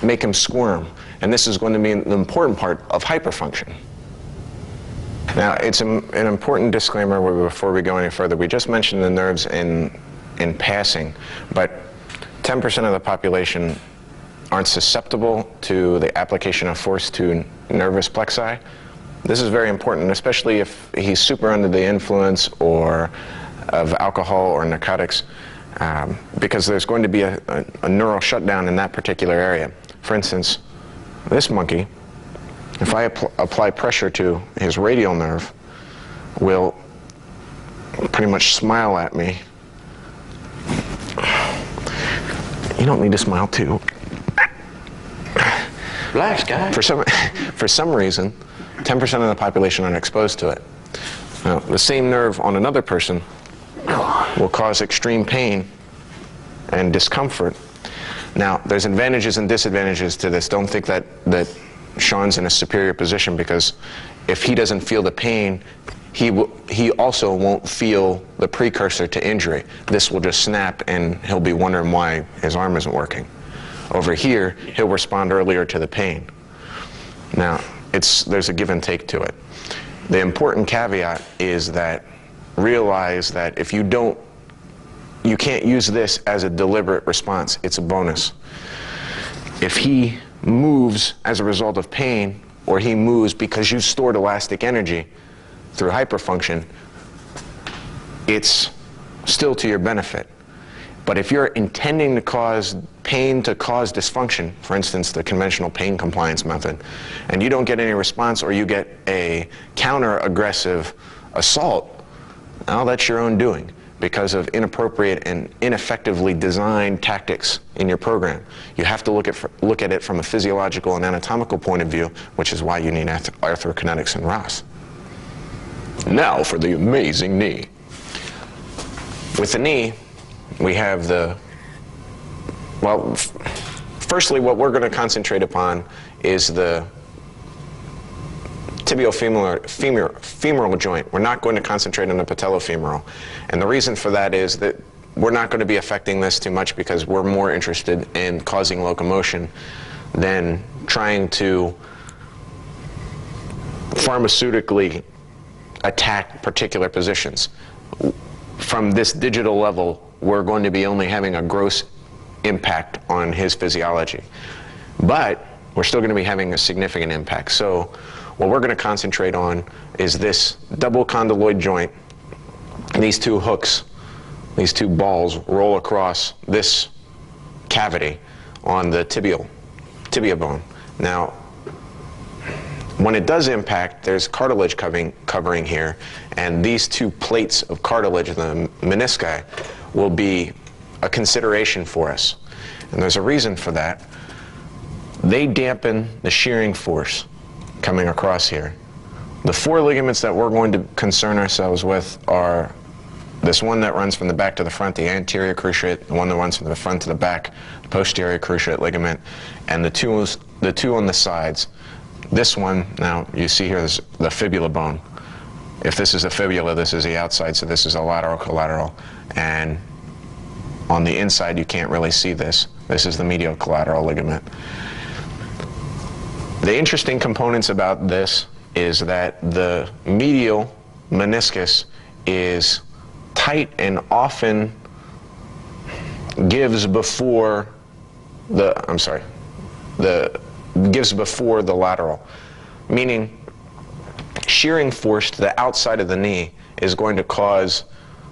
make him squirm. And this is going to be the important part of hyperfunction. Now, it's an important disclaimer before we go any further. We just mentioned the nerves in passing, but 10% of the population aren't susceptible to the application of force to nervous plexi. This is very important, especially if he's super under the influence or of alcohol or narcotics, because there's going to be a neural shutdown in that particular area. For instance, this monkey, if I apply pressure to his radial nerve, will pretty much smile at me. You don't need to smile too. Relax, guy. For some reason, 10% of the population aren't exposed to it. Now, the same nerve on another person will cause extreme pain and discomfort. Now, there's advantages and disadvantages to this. Don't think that Sean's in a superior position, because if he doesn't feel the pain, he also won't feel the precursor to injury. This will just snap and he'll be wondering why his arm isn't working. Over here, he'll respond earlier to the pain. Now, there's a give and take to it. The important caveat is that realize that if you can't use this as a deliberate response. It's a bonus. If he moves as a result of pain, or he moves because you stored elastic energy through hyperfunction, it's still to your benefit. But if you're intending to cause pain to cause dysfunction, for instance, the conventional pain compliance method, and you don't get any response, or you get a counter-aggressive assault, now that's your own doing because of inappropriate and ineffectively designed tactics in your program. You have to look at it from a physiological and anatomical point of view, which is why you need arthrokinetics and ROS. Now for the amazing knee. With the knee, we have firstly, what we're going to concentrate upon is the tibiofemoral joint. We're not going to concentrate on the patellofemoral. And the reason for that is that we're not going to be affecting this too much, because we're more interested in causing locomotion than trying to pharmaceutically attack particular positions. From this digital level, we're going to be only having a gross impact on his physiology. But we're still going to be having a significant impact. So what we're going to concentrate on is this double condyloid joint. These two hooks, these two balls roll across this cavity on the tibia bone. Now, when it does impact, there's cartilage covering here, and these two plates of cartilage, the menisci, will be a consideration for us. And there's a reason for that. They dampen the shearing force coming across here. The four ligaments that we're going to concern ourselves with are this one that runs from the back to the front, the anterior cruciate, the one that runs from the front to the back, the posterior cruciate ligament, and the two on the sides. This one, now you see here, is the fibula bone. If this is the fibula, this is the outside, so this is a lateral collateral. And on the inside, you can't really see this. This is the medial collateral ligament. The interesting components about this is that the medial meniscus is tight and often gives before the lateral, meaning shearing force to the outside of the knee is going to cause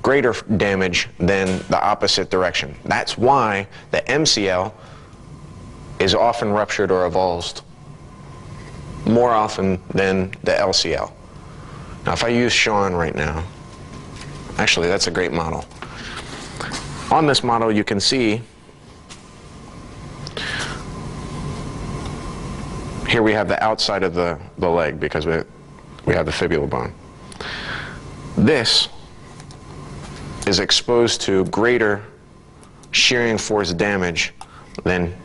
greater damage than the opposite direction. That's why the MCL is often ruptured or avulsed more often than the LCL. Now, if I use Sean right now, actually, that's a great model. On this model, you can see here we have the outside of the leg, because we have the fibula bone. This is exposed to greater shearing force damage than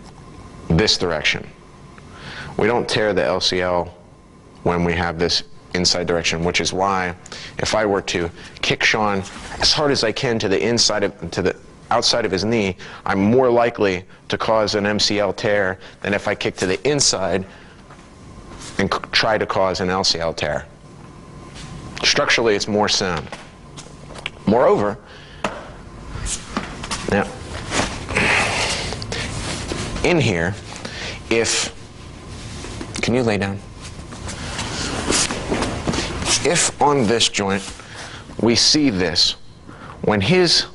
this direction. We don't tear the LCL when we have this inside direction, which is why if I were to kick Sean as hard as I can to the inside of, outside of his knee, I'm more likely to cause an MCL tear than if I kick to the inside and try to cause an LCL tear. Structurally, it's more sound. Moreover, now, in here, can you lay down? If on this joint, we see this, when his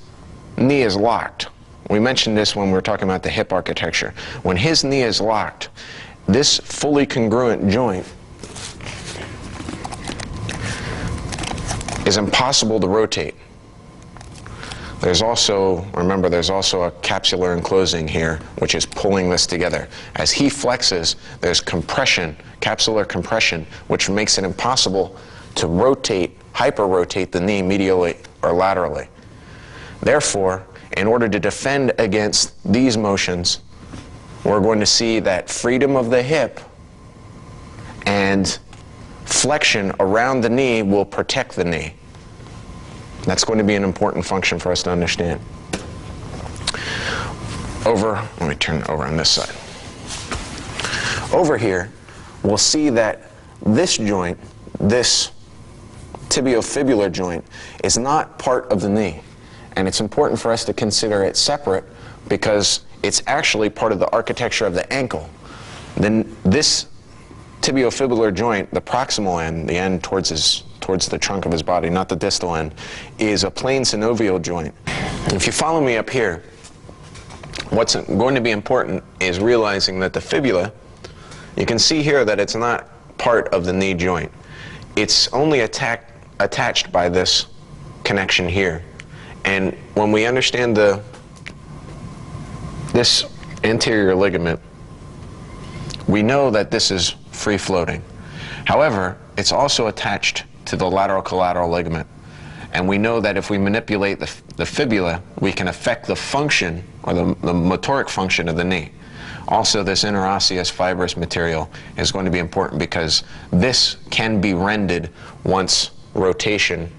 knee is locked, we mentioned this when we were talking about the hip architecture, when his knee is locked, this fully congruent joint is impossible to rotate. There's also, remember, there's also a capsular enclosing here, which is pulling this together. As he flexes, there's compression, capsular compression, which makes it impossible to rotate, hyper-rotate the knee medially or laterally. Therefore, in order to defend against these motions, we're going to see that freedom of the hip and flexion around the knee will protect the knee. That's going to be an important function for us to understand. Let me turn it over on this side. Over here, we'll see that this joint, this tibiofibular joint, is not part of the knee. And it's important for us to consider it separate because it's actually part of the architecture of the ankle. Then this tibiofibular joint, the proximal end, the end towards the trunk of his body, not the distal end, is a plain synovial joint. And if you follow me up here, what's going to be important is realizing that the fibula, you can see here that it's not part of the knee joint. It's only attached by this connection here. And when we understand this anterior ligament, we know that this is free floating. However, it's also attached to the lateral collateral ligament. And we know that if we manipulate the fibula, we can affect the function, or the motoric function of the knee. Also, this interosseous fibrous material is going to be important because this can be rended once rotation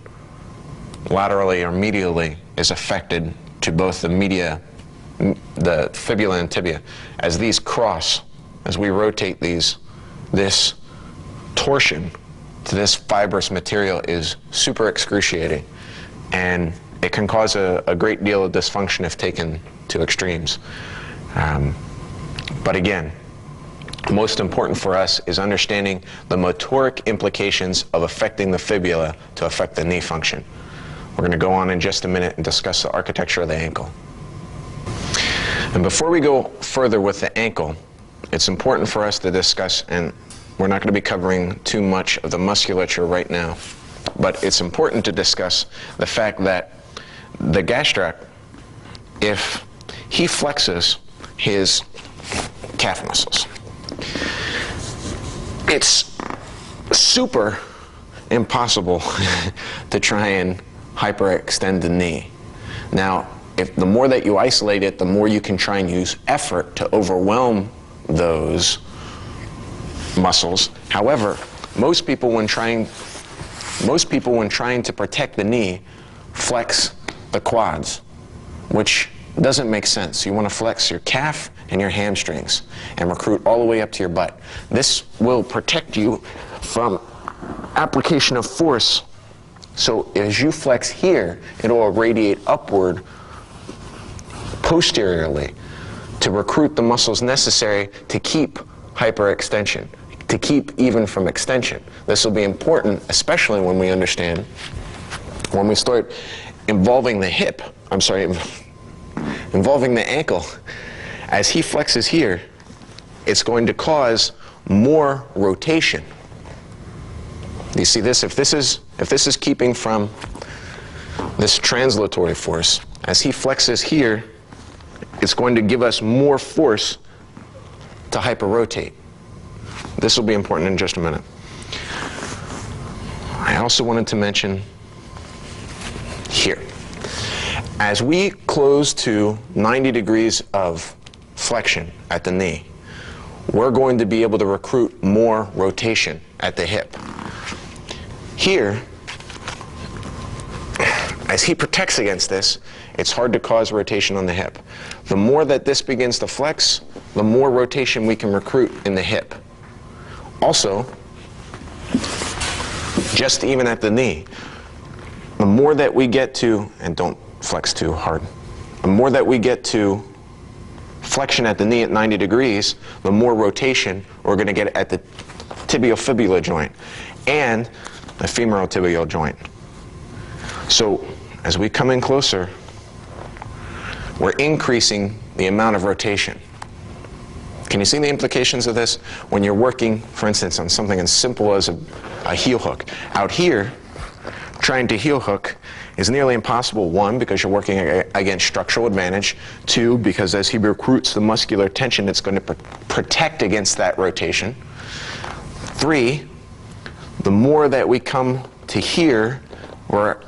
laterally or medially is affected to both the fibula and tibia. As these cross, as we rotate these, this torsion to this fibrous material is super excruciating, and it can cause a great deal of dysfunction if taken to extremes. But again, most important for us is understanding the motoric implications of affecting the fibula to affect the knee function. We're going to go on in just a minute and discuss the architecture of the ankle. And before we go further with the ankle, it's important for us to discuss, and we're not going to be covering too much of the musculature right now, but it's important to discuss the fact that the gastroc, if he flexes his calf muscles, it's super impossible to try and hyperextend the knee. Now, if the more that you isolate it, the more you can try and use effort to overwhelm those muscles. However, most people when trying to protect the knee flex the quads, which doesn't make sense. You want to flex your calf and your hamstrings and recruit all the way up to your butt. This will protect you from application of force. So as you flex here, it will radiate upward posteriorly to recruit the muscles necessary to keep hyperextension, to keep even from extension. This will be important, especially when we understand, when we start involving the hip, involving the ankle. As he flexes here, it's going to cause more rotation. You see this? If this is keeping from this translatory force, as he flexes here, it's going to give us more force to hyperrotate. This will be important in just a minute. I also wanted to mention here, as we close to 90 degrees of flexion at the knee, we're going to be able to recruit more rotation at the hip. Here, as he protects against this, it's hard to cause rotation on the hip. The more that this begins to flex, the more rotation we can recruit in the hip. Also, just even at the knee, the more that we get to, and don't flex too hard, the more that we get to flexion at the knee at 90 degrees, the more rotation we're going to get at the tibial-fibula joint and the femoral tibial joint. So as we come in closer, we're increasing the amount of rotation. Can you see the implications of this? When you're working, for instance, on something as simple as a heel hook. Out here, trying to heel hook is nearly impossible. One, because you're working against structural advantage. Two, because as he recruits the muscular tension, it's going to protect against that rotation. Three, the more that we come to here, we're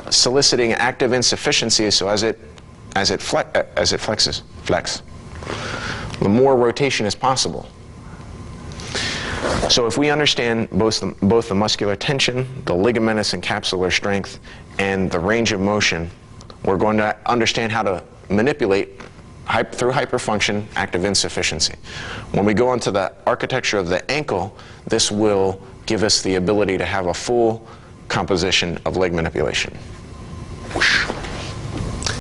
soliciting active insufficiency, so as it flexes, the more rotation is possible. So if we understand both the muscular tension, the ligamentous and capsular strength, and the range of motion, we're going to understand how to manipulate through hyperfunction active insufficiency. When we go onto the architecture of the ankle, this will give us the ability to have a full composition of leg manipulation.